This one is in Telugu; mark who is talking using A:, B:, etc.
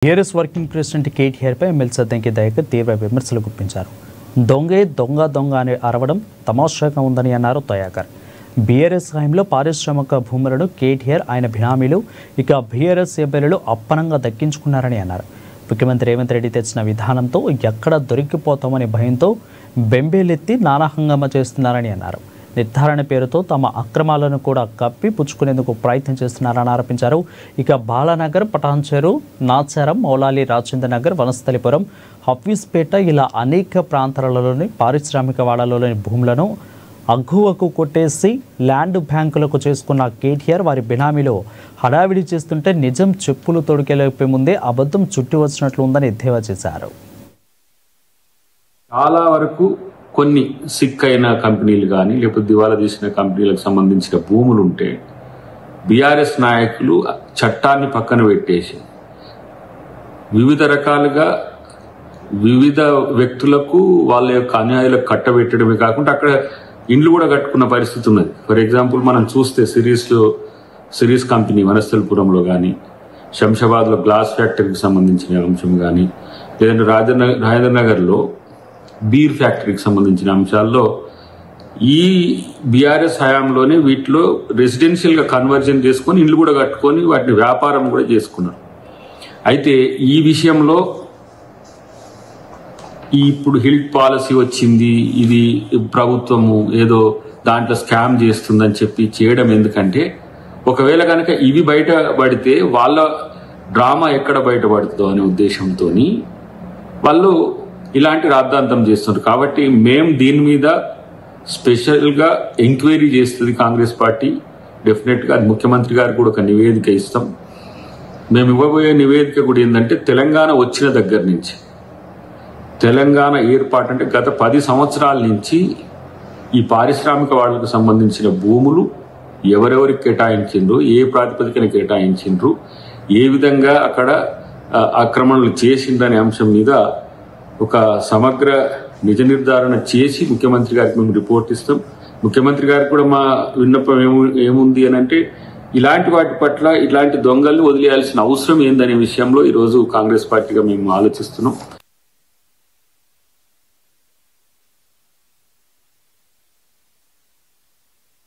A: టీఆర్ఎస్ వర్కింగ్ ప్రెసిడెంట్ కేటీఆర్ పై ఎమ్మెల్సీ అద్దంకి దయాకర్ తీవ్ర విమర్శలు గుప్పించారు. దొంగే దొంగ దొంగ అని అరవడం తమాషాగా ఉందని అన్నారు దయాకర్. బీఆర్ఎస్ హయాంలో పారిశ్రామిక భూములను కేటీఆర్ ఆయన బినామీలు ఇక బీఆర్ఎస్ ఎమ్మెల్యేలు అప్పనంగా దక్కించుకున్నారని అన్నారు. ముఖ్యమంత్రి రేవంత్ రెడ్డి తెచ్చిన విధానంతో ఎక్కడ దొరికిపోతామని భయంతో బెంబేలెత్తి నానా హంగామా చేస్తున్నారని అన్నారు. నిర్ధారణ పేరుతో తమ అక్రమాలను కూడా కప్పి పుచ్చుకునేందుకు ప్రయత్నం చేస్తున్నారని ఆరోపించారు. ఇక బాలానగర్, పటాన్చెరు, నాచారం, మౌలాలి, రాజేంద్ర నగర్, వనస్థలిపురం, హఫీజ్పేట ఇలా అనేక ప్రాంతాలలోని పారిశ్రామిక వాడలోని భూములను అగ్గువకు కొట్టేసి ల్యాండ్ బ్యాంకులకు చేసుకున్న కేటీఆర్ వారి బినామీలో హడావిడి చేస్తుంటే నిజం చెప్పులు తొడికెళ్ళే ముందే అబద్ధం చుట్టి వచ్చినట్లు ఉందని ఎద్దేవా చేశారు.
B: చాలా వరకు కొన్ని సిక్ అయిన కంపెనీలు కానీ లేకపోతే దివాలా తీసిన కంపెనీలకు సంబంధించిన భూములు ఉంటే బీఆర్ఎస్ నాయకులు చట్టాన్ని పక్కన పెట్టేసి వివిధ రకాలుగా వివిధ వ్యక్తులకు వాళ్ళ యొక్క అన్యాయాలకు కట్టబెట్టడమే కాకుండా అక్కడ ఇండ్లు కూడా కట్టుకున్న పరిస్థితి ఉన్నది. ఫర్ ఎగ్జాంపుల్ మనం చూస్తే సిరీస్ కంపెనీ వనస్థలిపురంలో కానీ, శంషాబాద్లో గ్లాస్ ఫ్యాక్టరీకి సంబంధించిన అంశం కానీ, లేదంటే రాజేంద్ర నగర్లో బీర్ ఫ్యాక్టరీకి సంబంధించిన అంశాల్లో ఈ బీఆర్ఎస్ హయాంలోనే వీటిలో రెసిడెన్షియల్గా కన్వర్జన్ చేసుకొని ఇండ్లు కూడా కట్టుకొని వాటిని వ్యాపారం కూడా చేసుకున్నారు. అయితే ఈ విషయంలో ఇప్పుడు హిల్ట్ పాలసీ వచ్చింది, ఇది ప్రభుత్వము ఏదో దాంట్లో స్కామ్ చేస్తుందని చెప్పి చేయడం ఎందుకంటే ఒకవేళ కనుక ఇవి బయటపడితే వాళ్ళ డ్రామా ఎక్కడ బయటపడుతుందో అనే ఉద్దేశంతో వాళ్ళు ఇలాంటి రాద్ధాంతం చేస్తున్నారు. కాబట్టి మేము దీని మీద స్పెషల్గా ఎంక్వైరీ చేస్తుంది కాంగ్రెస్ పార్టీ. డెఫినెట్గా అది ముఖ్యమంత్రి గారికి కూడా ఒక నివేదిక ఇస్తాం. మేము ఇవ్వబోయే నివేదిక కూడా ఏంటంటే తెలంగాణ వచ్చిన దగ్గర నుంచి తెలంగాణ ఏర్పాటు అంటే గత 10 సంవత్సరాల నుంచి ఈ పారిశ్రామిక వాళ్లకు సంబంధించిన భూములు ఎవరెవరికి కేటాయించిండ్రు, ఏ ప్రాతిపదికన కేటాయించిండ్రు, ఏ విధంగా అక్కడ ఆక్రమణలు చేసిందనే అంశం మీద ఒక సమగ్ర నిజ నిర్ధారణ చేసి ముఖ్యమంత్రి గారికి మేము రిపోర్ట్ ఇస్తాం. ముఖ్యమంత్రి గారికి కూడా మా విన్నపం ఏముంది అని అంటే ఇలాంటి వాటి పట్ల ఇలాంటి దొంగల్ని వదిలేయాల్సిన అవసరం ఏందనే విషయంలో ఈరోజు కాంగ్రెస్ పార్టీగా మేము ఆలోచిస్తున్నాం.